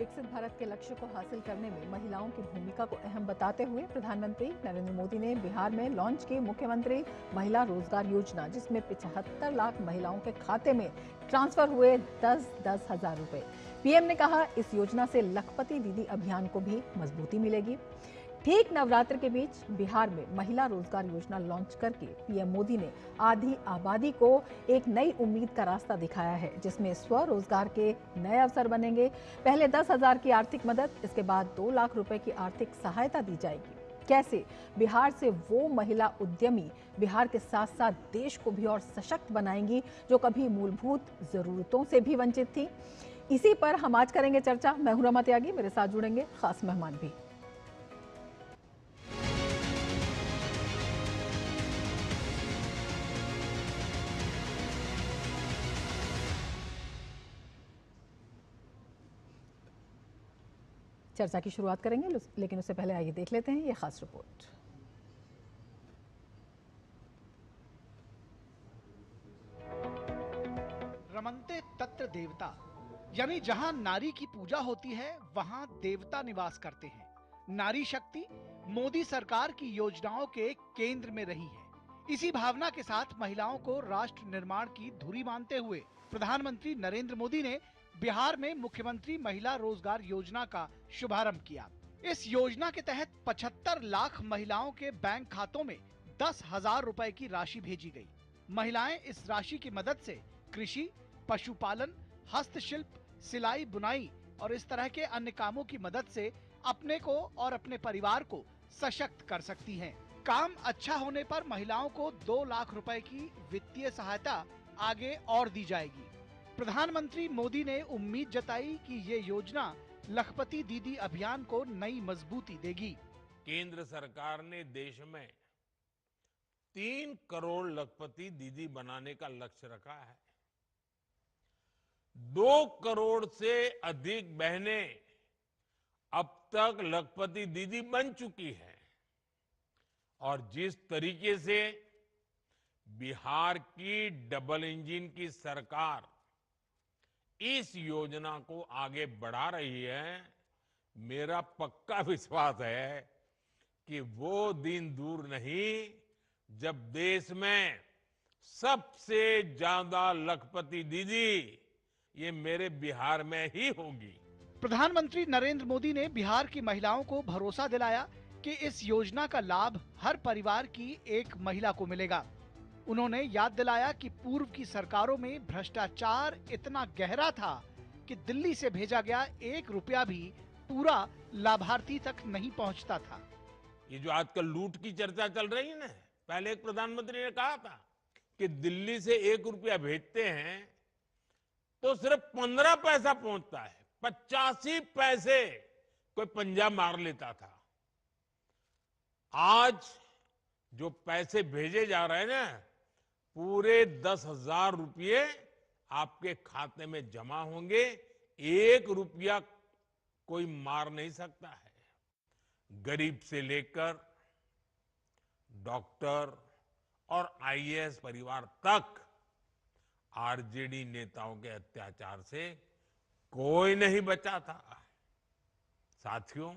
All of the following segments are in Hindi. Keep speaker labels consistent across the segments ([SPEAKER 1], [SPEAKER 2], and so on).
[SPEAKER 1] विकसित भारत के लक्ष्य को हासिल करने में महिलाओं की भूमिका को अहम बताते हुए प्रधानमंत्री नरेंद्र मोदी ने बिहार में लॉन्च की मुख्यमंत्री महिला रोजगार योजना, जिसमें 75 लाख महिलाओं के खाते में ट्रांसफर हुए 10-10 हजार रुपए। पीएम ने कहा, इस योजना से लखपति दीदी अभियान को भी मजबूती मिलेगी। ठीक नवरात्र के बीच बिहार में महिला रोजगार योजना लॉन्च करके पीएम मोदी ने आधी आबादी को एक नई उम्मीद का रास्ता दिखाया है, जिसमें स्वरोजगार के नए अवसर बनेंगे। पहले 10,000 की आर्थिक मदद, इसके बाद 2 लाख रुपए की आर्थिक सहायता दी जाएगी। कैसे बिहार से वो महिला उद्यमी बिहार के साथ साथ देश को भी और सशक्त बनाएंगी, जो कभी मूलभूत जरूरतों से भी वंचित थी। इसी पर हम आज करेंगे चर्चा। मैं हूं रमा त्यागी, मेरे साथ जुड़ेंगे खास मेहमान भी। चर्चा की शुरुआत करेंगे, लेकिन उससे पहले आइए देख लेते हैं ये खास रिपोर्ट।
[SPEAKER 2] रमन्ते तत्र देवता, यानी जहां नारी की पूजा होती है वहां देवता निवास करते हैं। नारी शक्ति मोदी सरकार की योजनाओं के केंद्र में रही है। इसी भावना के साथ महिलाओं को राष्ट्र निर्माण की धुरी मानते हुए प्रधानमंत्री नरेंद्र मोदी ने बिहार में मुख्यमंत्री महिला रोजगार योजना का शुभारंभ किया। इस योजना के तहत 75 लाख महिलाओं के बैंक खातों में 10,000 रुपए की राशि भेजी गई। महिलाएं इस राशि की मदद से कृषि, पशुपालन, हस्तशिल्प, सिलाई बुनाई और इस तरह के अन्य कामों की मदद से अपने को और अपने परिवार को सशक्त कर सकती हैं। काम अच्छा होने पर महिलाओं को 2 लाख रुपए की वित्तीय सहायता आगे और दी जाएगी। प्रधानमंत्री मोदी ने उम्मीद जताई कि ये योजना लखपति दीदी अभियान को नई मजबूती देगी।
[SPEAKER 3] केंद्र सरकार ने देश में 3 करोड़ लखपति दीदी बनाने का लक्ष्य रखा है। 2 करोड़ से अधिक बहनें अब तक लखपति दीदी बन चुकी हैं। और जिस तरीके से बिहार की डबल इंजन की सरकार इस योजना को आगे बढ़ा रही है, मेरा पक्का विश्वास है कि वो दिन दूर नहीं जब देश में सबसे ज्यादा लखपति दीदी ये मेरे बिहार में ही होगी।
[SPEAKER 2] प्रधानमंत्री नरेंद्र मोदी ने बिहार की महिलाओं को भरोसा दिलाया कि इस योजना का लाभ हर परिवार की एक महिला को मिलेगा। उन्होंने याद दिलाया कि पूर्व की सरकारों में भ्रष्टाचार इतना गहरा था कि दिल्ली से भेजा गया 1 रुपया भी पूरा लाभार्थी तक नहीं पहुंचता था।
[SPEAKER 3] ये जो आजकल लूट की चर्चा चल रही है ना, पहले एक प्रधानमंत्री ने कहा था कि दिल्ली से 1 रुपया भेजते हैं तो सिर्फ 15 पैसा पहुंचता है, 85 पैसे कोई पंजा मार लेता था। आज जो पैसे भेजे जा रहे हैं ना, पूरे 10,000 रुपये आपके खाते में जमा होंगे। 1 रुपया कोई मार नहीं सकता है। गरीब से लेकर डॉक्टर और आईएएस परिवार तक आरजेडी नेताओं के अत्याचार से कोई नहीं बचा था। साथियों,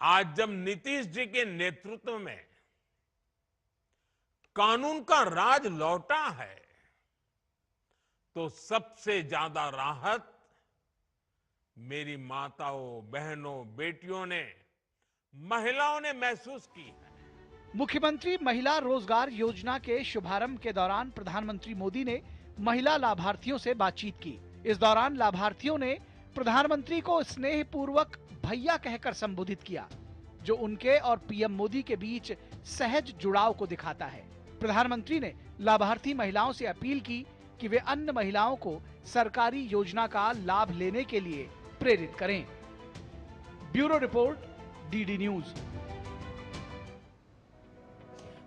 [SPEAKER 3] आज जब नीतीश जी के नेतृत्व में कानून का राज लौटा है, तो सबसे ज्यादा राहत मेरी माताओं, बहनों, बेटियों ने, महिलाओं ने महसूस की है।
[SPEAKER 2] मुख्यमंत्री महिला रोजगार योजना के शुभारंभ के दौरान प्रधानमंत्री मोदी ने महिला लाभार्थियों से बातचीत की। इस दौरान लाभार्थियों ने प्रधानमंत्री को स्नेहपूर्वक भैया कहकर संबोधित किया, जो उनके और पीएम मोदी के बीच सहज जुड़ाव को दिखाता है। प्रधानमंत्री ने लाभार्थी महिलाओं से अपील की कि वे अन्य महिलाओं को सरकारी योजना का लाभ लेने के लिए प्रेरित करें। Bureau report, DD news.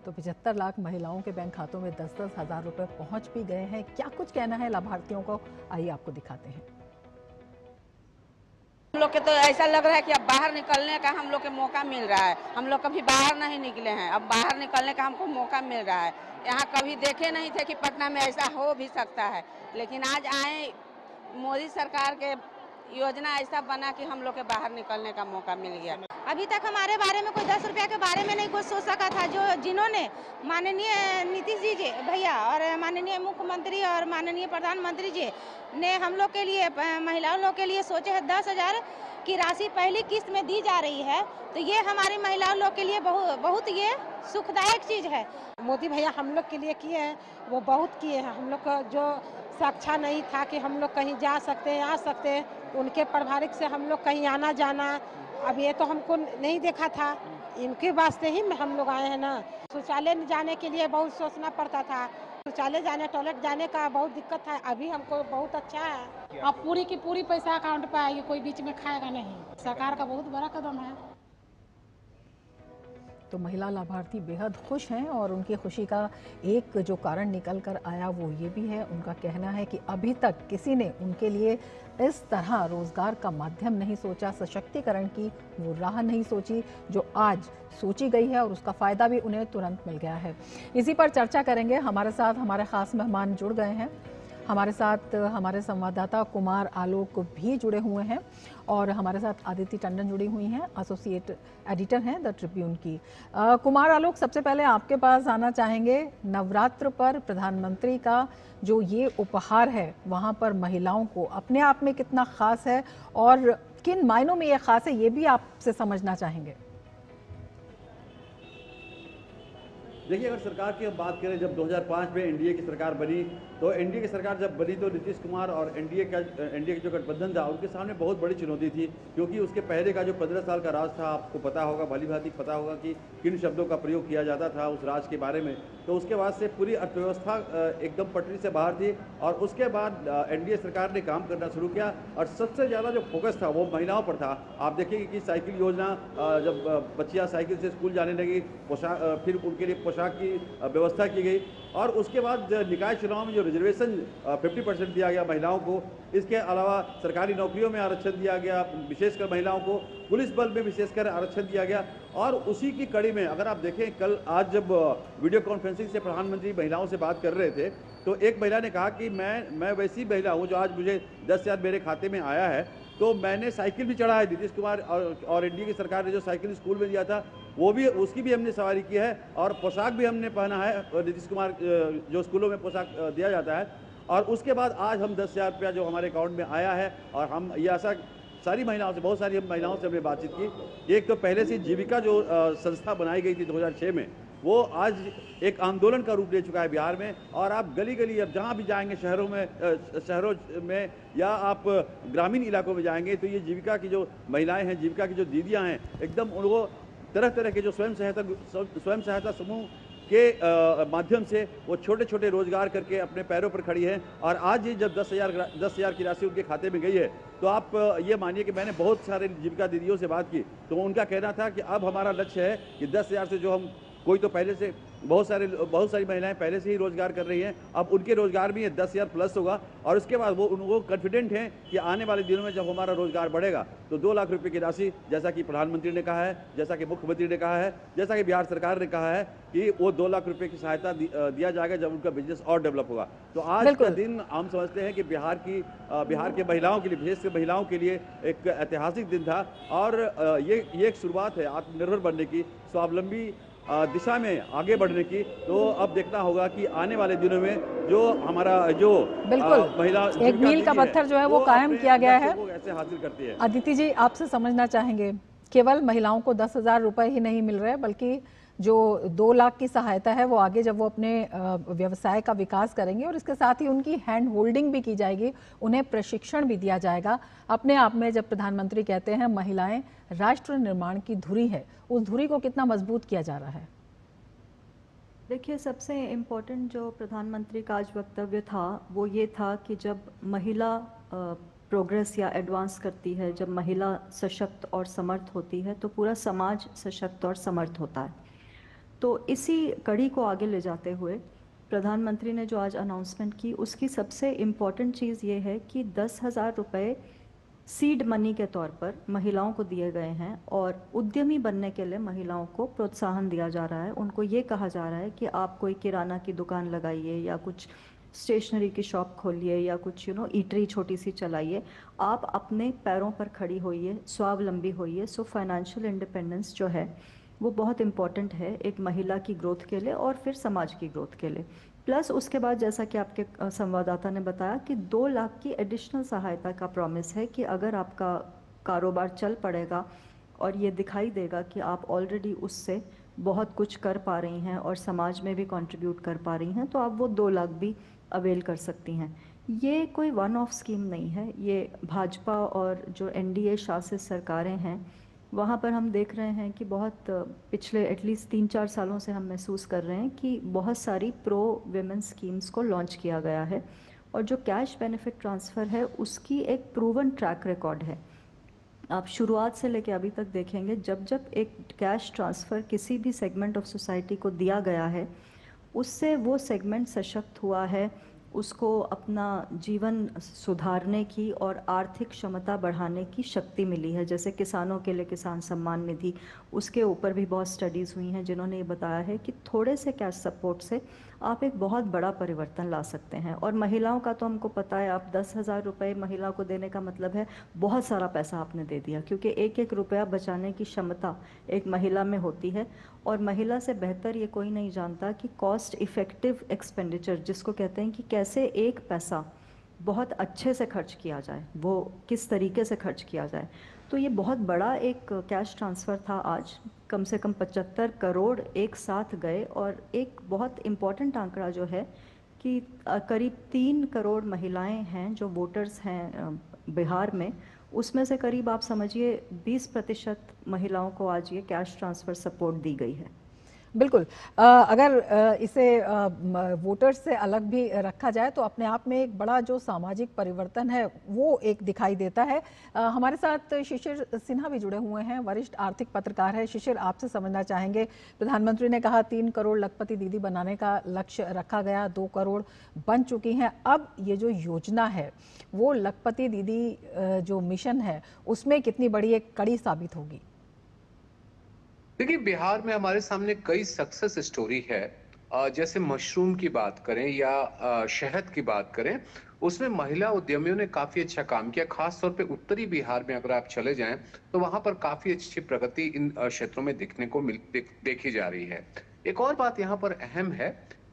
[SPEAKER 1] तो 75 लाख महिलाओं के बैंक खातों में 10-10 हजार रुपए पहुंच भी गए हैं। क्या कुछ कहना है लाभार्थियों को, आइए आपको दिखाते हैं।
[SPEAKER 4] हम लोग के तो ऐसा लग रहा है कि अब बाहर निकलने का हम लोग के मौका मिल रहा है। हम लोग कभी बाहर नहीं निकले हैं, अब बाहर निकलने का हमको मौका मिल रहा है। यहाँ कभी देखे नहीं थे कि पटना में ऐसा हो भी सकता है, लेकिन आज आए मोदी सरकार के योजना ऐसा बना कि हम लोग के बाहर निकलने का मौका मिल गया।
[SPEAKER 5] अभी तक हमारे बारे में कोई 10 रुपया के बारे में नहीं कुछ सोच सका था। जिन्होंने माननीय नीतीश जी भैया और माननीय मुख्यमंत्री और माननीय प्रधानमंत्री जी ने हम लोग के लिए, महिलाओं लोग के लिए सोचे है 10,000 की राशि पहली किस्त में दी जा रही है, तो ये हमारी महिलाओं लोग के लिए बहुत ये सुखदायक चीज़ है।
[SPEAKER 6] मोदी भैया हम लोग के लिए किए हैं, वो बहुत किए हैं। हम लोग का जो साक्षा नहीं था कि हम लोग कहीं जा सकते हैं, आ सकते हैं, उनके प्रभारिक से हम लोग कहीं आना जाना, अब ये तो हमको नहीं देखा था, इनके वास्ते ही हम लोग आए हैं ना। शौचालय जाने के लिए बहुत सोचना पड़ता था, शौचालय जाने, टॉयलेट जाने का बहुत दिक्कत था। अभी हमको बहुत अच्छा है।
[SPEAKER 7] अब पूरी की पूरी पैसा अकाउंट पे आएगी, कोई बीच में खाएगा नहीं। सरकार का बहुत बड़ा कदम है।
[SPEAKER 1] तो महिला लाभार्थी बेहद खुश हैं और उनकी खुशी का एक जो कारण निकल कर आया वो ये भी है, उनका कहना है कि अभी तक किसी ने उनके लिए इस तरह रोजगार का माध्यम नहीं सोचा, सशक्तिकरण की वो राह नहीं सोची जो आज सोची गई है और उसका फायदा भी उन्हें तुरंत मिल गया है। इसी पर चर्चा करेंगे। हमारे साथ हमारे खास मेहमान जुड़ गए हैं। हमारे साथ हमारे संवाददाता कुमार आलोक भी जुड़े हुए हैं और हमारे साथ आदिति टंडन जुड़ी हुई हैं, एसोसिएट एडिटर हैं द ट्रिब्यून की। कुमार आलोक, सबसे पहले आपके पास आना चाहेंगे। नवरात्र पर प्रधानमंत्री का जो ये उपहार है वहाँ पर महिलाओं को अपने आप में कितना खास है और किन मायनों में ये खास है, ये भी आपसे समझना चाहेंगे।
[SPEAKER 8] देखिए, अगर सरकार की हम बात करें, जब 2005 में एनडीए की सरकार बनी, तो एनडीए की सरकार जब बनी तो नीतीश कुमार और एनडीए का जो गठबंधन था उनके सामने बहुत बड़ी चुनौती थी, क्योंकि उसके पहले का जो 15 साल का राज था, आपको पता होगा, भली भांति पता होगा कि किन शब्दों का प्रयोग किया जाता था उस राज के बारे में। तो उसके बाद से पूरी अर्थव्यवस्था एकदम पटरी से बाहर थी और उसके बाद एनडीए सरकार ने काम करना शुरू किया और सबसे ज़्यादा जो फोकस था वो महिलाओं पर था। आप देखेंगे कि साइकिल योजना, जब बच्चियाँ साइकिल से स्कूल जाने लगी, फिर उनके लिए पोशाक की व्यवस्था की गई और उसके बाद निकाय चुनाव में जो रिजर्वेशन 50% दिया गया महिलाओं को, इसके अलावा सरकारी नौकरियों में आरक्षण दिया गया, विशेषकर महिलाओं को पुलिस बल में विशेषकर आरक्षण दिया गया। और उसी की कड़ी में अगर आप देखें, आज जब वीडियो कॉन्फ्रेंसिंग से प्रधानमंत्री महिलाओं से बात कर रहे थे तो एक महिला ने कहा कि मैं वैसी महिला हूँ जो आज मुझे 10,000 मेरे खाते में आया है, तो मैंने साइकिल भी चढ़ा है। नीतीश कुमार और एनडीए की सरकार ने जो साइकिल स्कूल में दिया था उसकी भी हमने सवारी की है और पोशाक भी हमने पहना है। नीतीश कुमार जो स्कूलों में पोशाक दिया जाता है और उसके बाद आज हम 10,000 रुपया जो हमारे अकाउंट में आया है और हम ये आशा सारी महिलाओं से, बहुत सारी महिलाओं से हमने बातचीत की। एक तो पहले से जीविका जो संस्था बनाई गई थी 2006 में, वो आज एक आंदोलन का रूप ले चुका है बिहार में और आप गली गली अब जहाँ भी जाएंगे, शहरों में या आप ग्रामीण इलाकों में जाएंगे तो ये जीविका की जो महिलाएं हैं, जीविका की जो दीदियाँ हैं, एकदम उनको तरह तरह के जो स्वयं सहायता समूह के माध्यम से वो छोटे छोटे रोजगार करके अपने पैरों पर खड़ी है। और आज ये जब 10,000 की राशि उनके खाते में गई है तो आप ये मानिए कि मैंने बहुत सारे जीविका दीदियों से बात की तो उनका कहना था कि अब हमारा लक्ष्य है कि 10,000 से जो हम कोई तो पहले से बहुत सारी महिलाएं पहले से ही रोजगार कर रही हैं, अब उनके रोजगार भी 10,000 प्लस होगा और उसके बाद वो कॉन्फिडेंट हैं कि आने वाले दिनों में जब हमारा रोजगार बढ़ेगा तो 2 लाख रुपए की राशि, जैसा कि प्रधानमंत्री ने कहा है, जैसा कि मुख्यमंत्री ने कहा है, जैसा कि बिहार सरकार ने कहा है कि वो 2 लाख रुपए की सहायता दिया जाएगा जब उनका बिजनेस और डेवलप होगा। तो आज का दिन हम समझते हैं कि बिहार के महिलाओं के लिए, विशेषकर महिलाओं के लिए एक ऐतिहासिक दिन था और ये एक शुरुआत है आत्मनिर्भर बनने की, स्वावलंबी दिशा में आगे बढ़ने की। तो अब देखना होगा कि आने वाले दिनों में जो हमारा जो महिला
[SPEAKER 1] एक मील का पत्थर जो है वो कायम किया गया है,
[SPEAKER 8] वो ऐसे हासिल करती है।
[SPEAKER 1] अदिति जी, आपसे समझना चाहेंगे, केवल महिलाओं को 10,000 रुपए ही नहीं मिल रहे बल्कि जो 2 लाख की सहायता है वो आगे जब वो अपने व्यवसाय का विकास करेंगे और इसके साथ ही उनकी हैंड होल्डिंग भी की जाएगी, उन्हें प्रशिक्षण भी दिया जाएगा। अपने आप में जब प्रधानमंत्री कहते हैं महिलाएं राष्ट्र निर्माण की धुरी है, उस धुरी को कितना मजबूत किया जा रहा है?
[SPEAKER 9] देखिए, सबसे इम्पोर्टेंट जो प्रधानमंत्री का आज वक्तव्य था वो ये था कि जब महिला प्रोग्रेस या एडवांस करती है, जब महिला सशक्त और समर्थ होती है तो पूरा समाज सशक्त और समर्थ होता है। तो इसी कड़ी को आगे ले जाते हुए प्रधानमंत्री ने जो आज अनाउंसमेंट की उसकी सबसे इम्पॉर्टेंट चीज़ ये है कि 10,000 रुपये सीड मनी के तौर पर महिलाओं को दिए गए हैं और उद्यमी बनने के लिए महिलाओं को प्रोत्साहन दिया जा रहा है। उनको ये कहा जा रहा है कि आप कोई किराना की दुकान लगाइए या कुछ स्टेशनरी की शॉप खोलिए या कुछ ईटरी छोटी सी चलाइए, आप अपने पैरों पर खड़ी होइए, स्वावलंबी होइए। सो फाइनेंशियल इंडिपेंडेंस जो है वो बहुत इम्पॉर्टेंट है एक महिला की ग्रोथ के लिए और फिर समाज की ग्रोथ के लिए। प्लस उसके बाद जैसा कि आपके संवाददाता ने बताया कि 2 लाख की एडिशनल सहायता का प्रॉमिस है कि अगर आपका कारोबार चल पड़ेगा और ये दिखाई देगा कि आप ऑलरेडी उससे बहुत कुछ कर पा रही हैं और समाज में भी कंट्रीब्यूट कर पा रही हैं, तो आप वो 2 लाख भी अवेल कर सकती हैं। ये कोई वन ऑफ स्कीम नहीं है, ये भाजपा और जो एनडीए शासित सरकारें हैं वहाँ पर हम देख रहे हैं कि बहुत पिछले एटलीस्ट 3-4 सालों से हम महसूस कर रहे हैं कि बहुत सारी प्रो विमेन स्कीम्स को लॉन्च किया गया है और जो कैश बेनिफिट ट्रांसफ़र है उसकी एक प्रूवन ट्रैक रिकॉर्ड है। आप शुरुआत से लेकर अभी तक देखेंगे जब जब एक कैश ट्रांसफ़र किसी भी सेगमेंट ऑफ सोसाइटी को दिया गया है उससे वो सेगमेंट सशक्त हुआ है, उसको अपना जीवन सुधारने की और आर्थिक क्षमता बढ़ाने की शक्ति मिली है। जैसे किसानों के लिए किसान सम्मान निधि, उसके ऊपर भी बहुत स्टडीज़ हुई हैं जिन्होंने ये बताया है कि थोड़े से कैश सपोर्ट से आप एक बहुत बड़ा परिवर्तन ला सकते हैं। और महिलाओं का तो हमको पता है, आप 10,000 रुपये महिला को देने का मतलब है बहुत सारा पैसा आपने दे दिया, क्योंकि एक एक रुपया बचाने की क्षमता एक महिला में होती है। और महिला से बेहतर ये कोई नहीं जानता कि कॉस्ट इफ़ेक्टिव एक्सपेंडिचर जिसको कहते हैं कि कैसे एक पैसा बहुत अच्छे से खर्च किया जाए, वो किस तरीके से खर्च किया जाए। तो ये बहुत बड़ा एक कैश ट्रांसफ़र था आज, कम से कम 75 करोड़ एक साथ गए। और एक बहुत इम्पॉर्टेंट आंकड़ा जो है कि करीब 3 करोड़ महिलाएं हैं जो वोटर्स हैं बिहार में, उसमें से करीब आप समझिए 20% महिलाओं को आज ये कैश ट्रांसफ़र सपोर्ट दी गई है।
[SPEAKER 1] बिल्कुल, अगर इसे वोटर्स से अलग भी रखा जाए तो अपने आप में एक बड़ा जो सामाजिक परिवर्तन है वो एक दिखाई देता है। हमारे साथ शिशिर सिन्हा भी जुड़े हुए हैं, वरिष्ठ आर्थिक पत्रकार है। शिशिर, आपसे समझना चाहेंगे, प्रधानमंत्री ने कहा 3 करोड़ लखपति दीदी बनाने का लक्ष्य रखा गया, 2 करोड़ बन चुकी हैं। अब ये जो योजना है वो लखपति दीदी जो मिशन है उसमें कितनी बड़ी एक कड़ी साबित होगी?
[SPEAKER 10] देखिए, बिहार में हमारे सामने कई सक्सेस स्टोरी है। जैसे मशरूम की बात करें या शहद की बात करें, उसमें महिला उद्यमियों ने काफी अच्छा काम किया। खास तौर पे उत्तरी बिहार में अगर आप चले जाएं तो वहां पर काफी अच्छी प्रगति इन क्षेत्रों में दिखने को देखी जा रही है। एक और बात यहाँ पर अहम है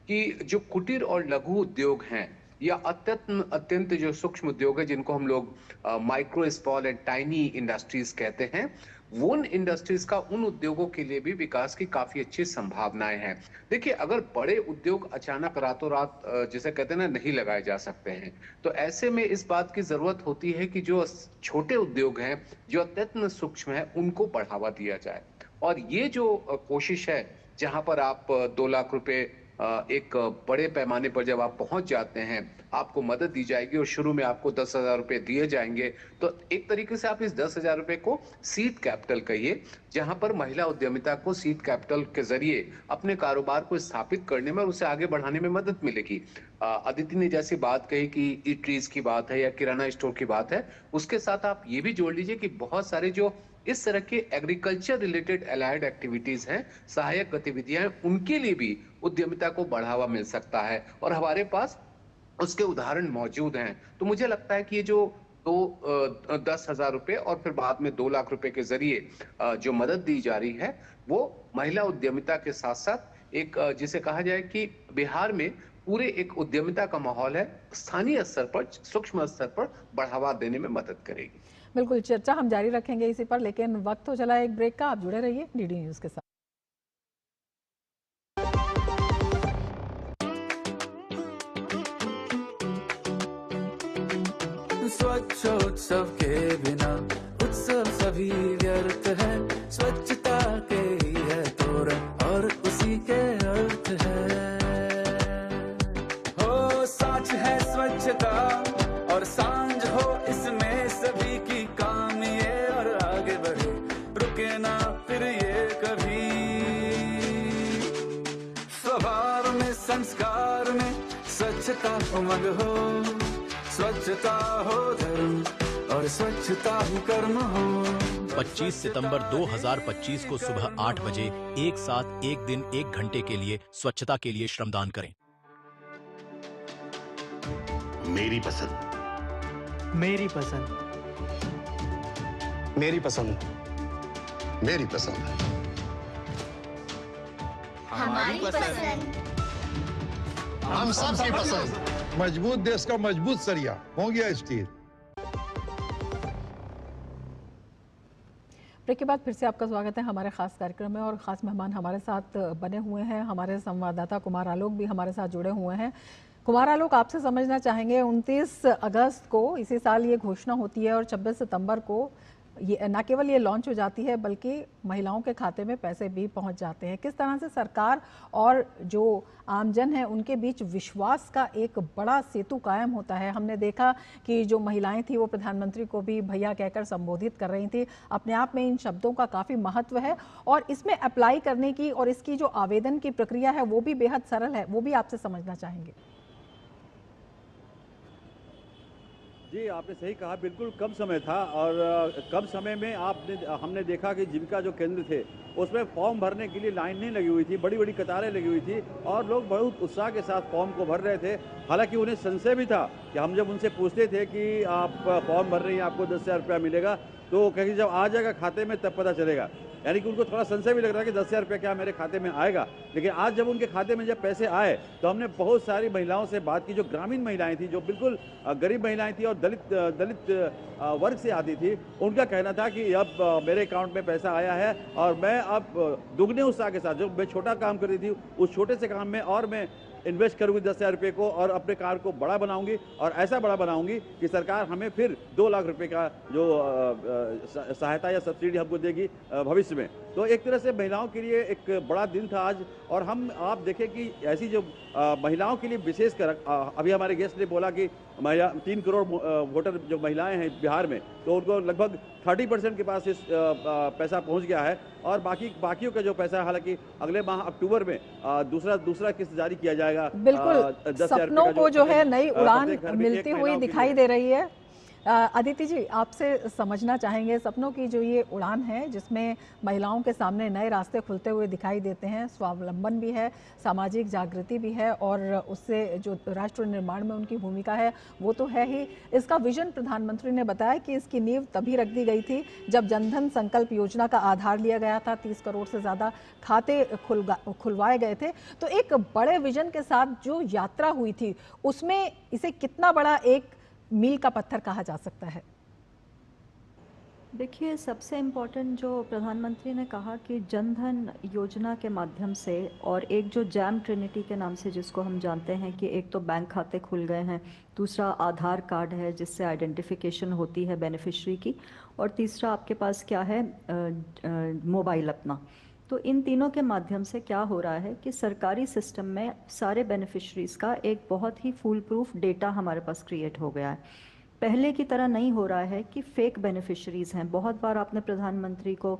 [SPEAKER 10] कि जो कुटीर और लघु उद्योग हैं या अत्यंत जो सूक्ष्म उद्योग है जिनको हम लोग micro small and tiny industries कहते हैं, वो इंडस्ट्रीज का उन उद्योगों के लिए भी विकास की काफी अच्छी संभावनाएं हैं। देखिए, अगर बड़े उद्योग अचानक रातों रात जिसे कहते हैं ना नहीं लगाए जा सकते हैं, तो ऐसे में इस बात की जरूरत होती है कि जो छोटे उद्योग हैं जो अत्यंत सूक्ष्म है उनको बढ़ावा दिया जाए। और ये जो कोशिश है जहां पर आप 2 लाख रुपए एक बड़े पैमाने पर जब आप पहुंच जाते हैं आपको मदद दी जाएगी और शुरू में आपको 10,000 रुपए दिए जाएंगे, तो एक तरीके से आप इस 10,000 रुपए को सीड कैपिटल कहिए, जहां पर महिला उद्यमिता को सीड कैपिटल के जरिए अपने कारोबार को स्थापित करने में और उसे आगे बढ़ाने में मदद मिलेगी। अदिति ने जैसी बात कही कि ईटरीज की बात है या किराना स्टोर की बात है, उसके साथ आप ये भी जोड़ लीजिए कि बहुत सारे जो इस तरह के एग्रीकल्चर रिलेटेड अलाइड एक्टिविटीज हैं, सहायक गतिविधियां हैं, उनके लिए भी उद्यमिता को बढ़ावा मिल सकता है और हमारे पास उसके उदाहरण मौजूद हैं। तो मुझे लगता है कि ये जो 10,000 रुपए और फिर बाद में 2 लाख रुपए के जरिए जो मदद दी जा रही है वो महिला उद्यमिता के साथ साथ एक जिसे कहा जाए कि बिहार में पूरे एक उद्यमिता का माहौल है, स्थानीय स्तर पर, सूक्ष्म स्तर पर बढ़ावा देने में मदद करेगी।
[SPEAKER 1] बिल्कुल, चर्चा हम जारी रखेंगे इसी पर, लेकिन वक्त हो चला एक ब्रेक का। आप जुड़े रहिए डीडी न्यूज के साथ।
[SPEAKER 11] स्वच्छोत्सव के बिना उत्सव सभी व्यर्थ है। स्वच्छता के ही है तोरण और उसी के अर्थ है। हो साँच है स्वच्छता और सांझ हो इसमें सभी की काम ये, और आगे बढ़े रुके ना फिर ये कभी। स्वभाव में संस्कार में स्वच्छता उमंग हो, स्वच्छता हो धर्म और स्वच्छता ही कर्म हो।
[SPEAKER 12] 25 सितंबर 2025 को सुबह 8 बजे एक साथ एक दिन 1 घंटे के लिए स्वच्छता के लिए श्रमदान करें।
[SPEAKER 13] मेरी पसंद,
[SPEAKER 14] मेरी पसंद,
[SPEAKER 13] मेरी पसंद, मेरी पसंद,
[SPEAKER 15] हमारी पसंद,
[SPEAKER 13] हम सबकी पसंद।
[SPEAKER 16] मजबूत देश का मजबूत सरिया हो गया स्टील।
[SPEAKER 1] ब्रेक के बाद फिर से आपका स्वागत है हमारे खास कार्यक्रम में और ख़ास मेहमान हमारे साथ बने हुए हैं। हमारे संवाददाता कुमार आलोक भी हमारे साथ जुड़े हुए हैं। कुमार आलोक, आपसे समझना चाहेंगे 29 अगस्त को इसी साल ये घोषणा होती है और 26 सितंबर को ये न केवल ये लॉन्च हो जाती है बल्कि महिलाओं के खाते में पैसे भी पहुंच जाते हैं। किस तरह से सरकार और जो आमजन है उनके बीच विश्वास का एक बड़ा सेतु कायम होता है। हमने देखा कि जो महिलाएं थी वो प्रधानमंत्री को भी भैया कहकर संबोधित कर रही थी। अपने आप में इन शब्दों का काफ़ी महत्व है और इसमें अप्लाई करने की और इसकी जो आवेदन की प्रक्रिया है वो भी बेहद सरल है, वो भी आपसे समझना चाहेंगे।
[SPEAKER 8] जी, आपने सही कहा, बिल्कुल कम समय था और कम समय में हमने देखा कि जीविका जो केंद्र थे उसमें फॉर्म भरने के लिए लाइन नहीं लगी हुई थी, बड़ी बड़ी कतारें लगी हुई थी और लोग बहुत उत्साह के साथ फॉर्म को भर रहे थे। हालांकि उन्हें संशय भी था कि हम जब उनसे पूछते थे कि आप फॉर्म भर रहे हैं, आपको 10,000 रुपया मिलेगा, तो कहीं जब आ जाएगा खाते में तब पता चलेगा। यानी कि उनको थोड़ा संशय भी लग रहा है कि 10,000 रुपया क्या मेरे खाते में आएगा। लेकिन आज जब उनके खाते में जब पैसे आए तो हमने बहुत सारी महिलाओं से बात की, जो ग्रामीण महिलाएं थी, जो बिल्कुल गरीब महिलाएं थी और दलित वर्ग से आती थी। उनका कहना था कि अब मेरे अकाउंट में पैसा आया है और मैं अब दुगने उत्साह के साथ, जो मैं छोटा काम कर रही थी उस छोटे से काम में और मैं इन्वेस्ट करूंगी 10,000 रुपये को और अपने कार को बड़ा बनाऊंगी और ऐसा बड़ा बनाऊंगी कि सरकार हमें फिर 2 लाख रुपए का जो सहायता या सब्सिडी हमको देगी भविष्य में। तो एक तरह से महिलाओं के लिए एक बड़ा दिन था आज। और आप देखें कि ऐसी जो महिलाओं के लिए विशेषकर अभी हमारे गेस्ट ने बोला कि 3 करोड़ वोटर जो महिलाएं हैं बिहार में, तो उनको लगभग 30% के पास इस पैसा पहुंच गया है और बाकियों का जो पैसा, हालांकि अगले माह अक्टूबर में दूसरा किस्त जारी किया जाएगा।
[SPEAKER 1] बिल्कुल सपनों को जो है नई उड़ान मिलती हुई दिखाई दे रही है। अदिति जी, आपसे समझना चाहेंगे सपनों की जो ये उड़ान है जिसमें महिलाओं के सामने नए रास्ते खुलते हुए दिखाई देते हैं, स्वावलंबन भी है, सामाजिक जागृति भी है और उससे जो राष्ट्र निर्माण में उनकी भूमिका है वो तो है ही। इसका विजन प्रधानमंत्री ने बताया कि इसकी नींव तभी रख दी गई थी जब जनधन संकल्प योजना का आधार लिया गया था। 30 करोड़ से ज़्यादा खाते खुलवाए गए थे। तो एक बड़े विजन के साथ जो यात्रा हुई थी उसमें इसे कितना बड़ा एक मील का पत्थर कहा जा सकता है?
[SPEAKER 9] देखिए, सबसे इम्पोर्टेंट जो प्रधानमंत्री ने कहा कि जनधन योजना के माध्यम से और एक जो जैम ट्रिनिटी के नाम से जिसको हम जानते हैं कि एक तो बैंक खाते खुल गए हैं, दूसरा आधार कार्ड है जिससे आइडेंटिफिकेशन होती है बेनिफिशरी की, और तीसरा आपके पास क्या है, मोबाइल अपना। तो इन तीनों के माध्यम से क्या हो रहा है कि सरकारी सिस्टम में सारे बेनिफिशरीज का एक बहुत ही फुल प्रूफ डेटा हमारे पास क्रिएट हो गया है। पहले की तरह नहीं हो रहा है कि फेक बेनिफिशरीज हैं। बहुत बार आपने प्रधानमंत्री को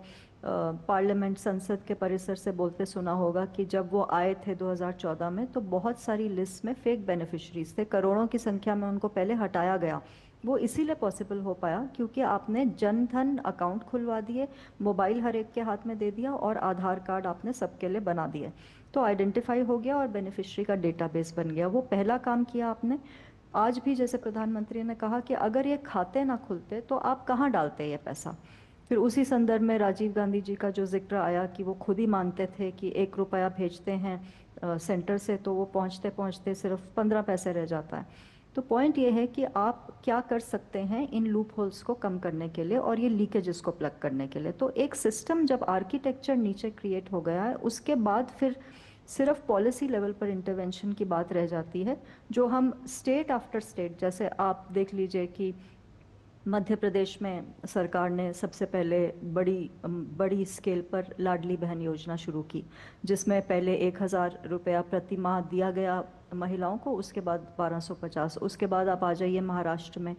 [SPEAKER 9] पार्लियामेंट संसद के परिसर से बोलते सुना होगा कि जब वो आए थे 2014 में तो बहुत सारी लिस्ट में फेक बेनिफिशरीज थे, करोड़ों की संख्या में उनको पहले हटाया गया। वो इसीलिए पॉसिबल हो पाया क्योंकि आपने जनधन अकाउंट खुलवा दिए, मोबाइल हर एक के हाथ में दे दिया और आधार कार्ड आपने सबके लिए बना दिए, तो आइडेंटिफाई हो गया और बेनिफिशरी का डेटाबेस बन गया। वो पहला काम किया आपने। आज भी जैसे प्रधानमंत्री ने कहा कि अगर ये खाते ना खुलते तो आप कहाँ डालते ये पैसा। फिर उसी संदर्भ में राजीव गांधी जी का जो जिक्र आया कि वो खुद ही मानते थे कि 1 रुपया भेजते हैं सेंटर से तो वो पहुँचते पहुँचते सिर्फ 15 पैसे रह जाता है। तो पॉइंट ये है कि आप क्या कर सकते हैं इन लूप होल्स को कम करने के लिए और ये लीकेजेस को प्लग करने के लिए। तो एक सिस्टम जब आर्किटेक्चर नीचे क्रिएट हो गया है उसके बाद फिर सिर्फ पॉलिसी लेवल पर इंटरवेंशन की बात रह जाती है, जो हम स्टेट आफ्टर स्टेट, जैसे आप देख लीजिए कि मध्य प्रदेश में सरकार ने सबसे पहले बड़ी स्केल पर लाडली बहन योजना शुरू की, जिसमें पहले 1,000 रुपया प्रति माह दिया गया महिलाओं को, उसके बाद 1250। उसके बाद आप आ जाइए महाराष्ट्र में,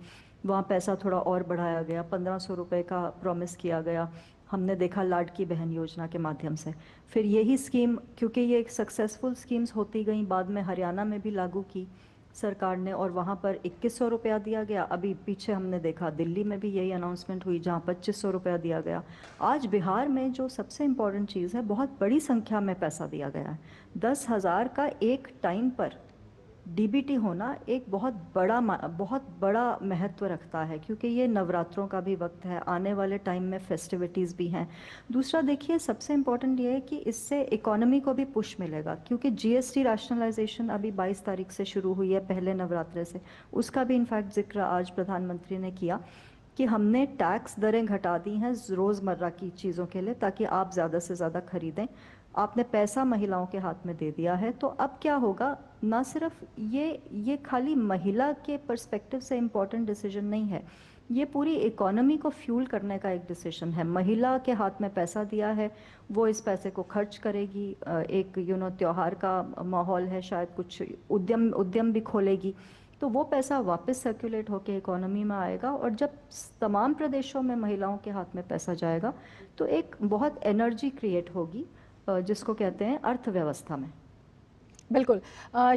[SPEAKER 9] वहाँ पैसा थोड़ा और बढ़ाया गया, 1500 रुपये का प्रॉमिस किया गया। हमने देखा लाडकी बहन योजना के माध्यम से। फिर यही स्कीम, क्योंकि ये एक सक्सेसफुल स्कीम्स होती गई, बाद में हरियाणा में भी लागू की सरकार ने और वहाँ पर 2100 रुपया दिया गया। अभी पीछे हमने देखा दिल्ली में भी यही अनाउंसमेंट हुई जहाँ 2500 रुपया दिया गया। आज बिहार में जो सबसे इम्पॉर्टेंट चीज़ है, बहुत बड़ी संख्या में पैसा दिया गया है। 10,000 का एक टाइम पर डीबीटी होना एक बहुत बड़ा महत्व रखता है, क्योंकि ये नवरात्रों का भी वक्त है, आने वाले टाइम में फेस्टिविटीज़ भी हैं। दूसरा देखिए, सबसे इम्पॉर्टेंट ये है कि इससे इकोनॉमी को भी पुश मिलेगा, क्योंकि जीएसटी रैशनलाइजेशन अभी 22 तारीख से शुरू हुई है, पहले नवरात्रे से। उसका भी इनफैक्ट जिक्र आज प्रधानमंत्री ने किया कि हमने टैक्स दरें घटा दी हैं रोज़मर्रा की चीज़ों के लिए, ताकि आप ज़्यादा से ज़्यादा खरीदें। आपने पैसा महिलाओं के हाथ में दे दिया है, तो अब क्या होगा, ना सिर्फ ये खाली महिला के पर्सपेक्टिव से इम्पॉर्टेंट डिसीजन नहीं है, ये पूरी इकोनॉमी को फ्यूल करने का एक डिसीजन है। महिला के हाथ में पैसा दिया है, वो इस पैसे को खर्च करेगी, एक त्योहार का माहौल है, शायद कुछ उद्यम भी खोलेगी, तो वो पैसा वापस सर्कुलेट होकर इकोनॉमी में आएगा। और जब तमाम प्रदेशों में महिलाओं के हाथ में पैसा जाएगा तो एक बहुत एनर्जी क्रिएट होगी, जिसको कहते हैं अर्थव्यवस्था में।
[SPEAKER 1] बिल्कुल।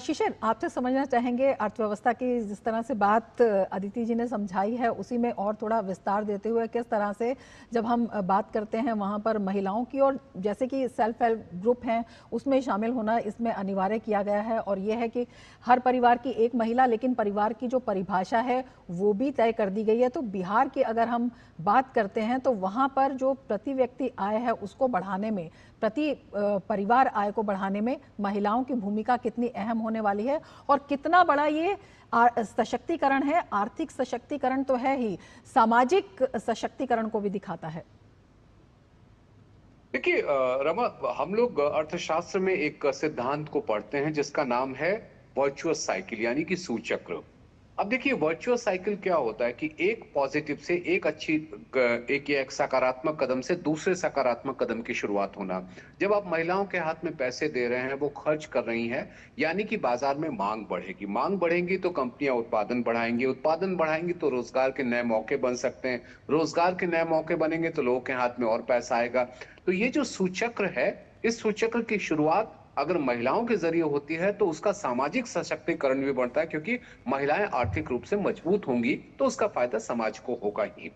[SPEAKER 1] शिशिर, आपसे समझना चाहेंगे अर्थव्यवस्था की जिस तरह से बात अदिति जी ने समझाई है, उसी में और थोड़ा विस्तार देते हुए किस तरह से जब हम बात करते हैं वहाँ पर महिलाओं की, और जैसे कि सेल्फ हेल्प ग्रुप हैं उसमें शामिल होना इसमें अनिवार्य किया गया है, और ये है कि हर परिवार की एक महिला, लेकिन परिवार की जो परिभाषा है वो भी तय कर दी गई है। तो बिहार की अगर हम बात करते हैं तो वहाँ पर जो प्रति व्यक्ति आय है उसको बढ़ाने में, प्रति परिवार आय को बढ़ाने में महिलाओं की भूमिका कितनी अहम होने वाली है, और कितना बड़ा ये सशक्तिकरण है। आर्थिक सशक्तिकरण तो है ही, सामाजिक सशक्तिकरण को भी दिखाता है।
[SPEAKER 10] देखिए रमा, हम लोग अर्थशास्त्र में एक सिद्धांत को पढ़ते हैं जिसका नाम है वर्चुअस साइकिल, यानी कि सूचक्र। अब देखिए वर्चुअस साइकिल क्या होता है कि एक पॉजिटिव से एक सकारात्मक कदम से दूसरे सकारात्मक कदम की शुरुआत होना। जब आप महिलाओं के हाथ में पैसे दे रहे हैं, वो खर्च कर रही हैं, यानी कि बाजार में मांग बढ़ेगी, मांग बढ़ेगी तो कंपनियां उत्पादन बढ़ाएंगी, उत्पादन बढ़ाएंगी तो रोजगार के नए मौके बन सकते हैं, रोजगार के नए मौके बनेंगे तो लोगों के हाथ में और पैसा आएगा। तो ये जो सूचक्र है, इस सूचक्र की शुरुआत अगर महिलाओं के जरिए होती है तो उसका सामाजिक सशक्तिकरण भी बढ़ता है, क्योंकि महिलाएं आर्थिक रूप से मजबूत होंगी तो उसका फायदा समाज को होगा ही।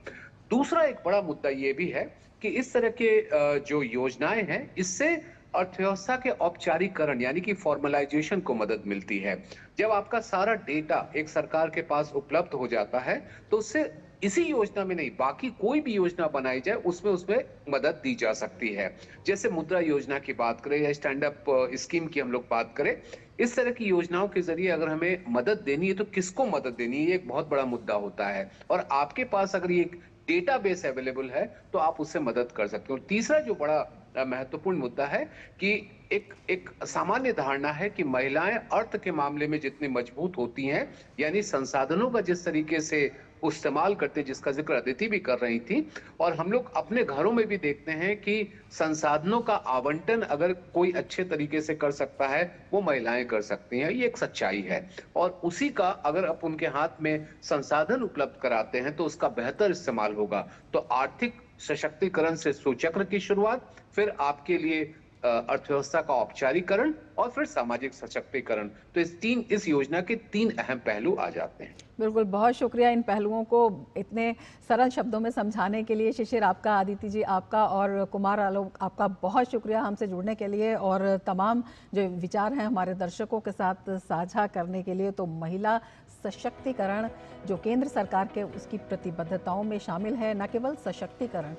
[SPEAKER 10] दूसरा एक बड़ा मुद्दा ये भी है कि इस तरह के जो योजनाएं हैं, इससे अर्थव्यवस्था के औपचारिकरण यानी कि फॉर्मलाइजेशन को मदद मिलती है। जब आपका सारा डेटा एक सरकार के पास उपलब्ध हो जाता है तो उससे इसी योजना में नहीं, बाकी कोई भी योजना बनाई जाए उसमें मदद दी जा सकती है। जैसे मुद्रा योजना की बात करें या स्टैंड अप स्कीम की हम लोग बात करें, इस तरह की योजनाओं के जरिए अगर हमें मदद देनी है तो किसको मदद देनी है, ये एक बहुत बड़ा मुद्दा होता है। और आपके पास अगर ये डेटाबेस अवेलेबल है तो आप उससे मदद कर सकते हो। तीसरा जो बड़ा महत्वपूर्ण मुद्दा है कि एक सामान्य धारणा है कि महिलाएं अर्थ के मामले में जितनी मजबूत होती हैं, यानी संसाधनों का जिस तरीके से इस्तेमाल करते, जिसका जिक्र अदिति भी कर रही थी, और हम लोग अपने घरों में भी देखते हैं कि संसाधनों का आवंटन अगर कोई अच्छे तरीके से कर सकता है वो महिलाएं कर सकती हैं, ये एक सच्चाई है। और उसी का अगर आप उनके हाथ में संसाधन उपलब्ध कराते हैं तो उसका बेहतर इस्तेमाल होगा। तो आर्थिक सशक्तिकरण से सूचक्र की शुरुआत, फिर आपके लिए अर्थव्यवस्था का औपचारिकरण और फिर सामाजिक सशक्तिकरण। तो इस योजना के 3 अहम पहलू आ जाते हैं।
[SPEAKER 1] बिल्कुल, बहुत शुक्रिया इन पहलुओं को इतने सरल शब्दों में समझाने के लिए। शिशिर आपका, आदिति जी आपका, और कुमार आलोक आपका बहुत शुक्रिया हमसे जुड़ने के लिए और तमाम जो विचार हैं हमारे दर्शकों के साथ साझा करने के लिए। तो महिला सशक्तिकरण जो केंद्र सरकार के उसकी प्रतिबद्धताओं में शामिल है, न केवल सशक्तिकरण,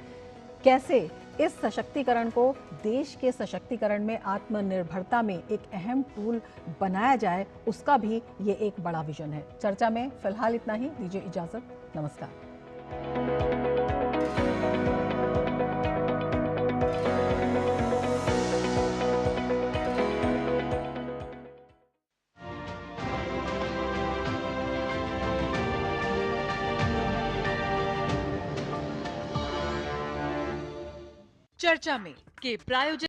[SPEAKER 1] कैसे इस सशक्तिकरण को देश के सशक्तिकरण में, आत्मनिर्भरता में एक अहम टूल बनाया जाए, उसका भी ये एक बड़ा विजन है। चर्चा में फिलहाल इतना ही, दीजिए इजाजत, नमस्कार।
[SPEAKER 17] चर्चा में के प्रायोजक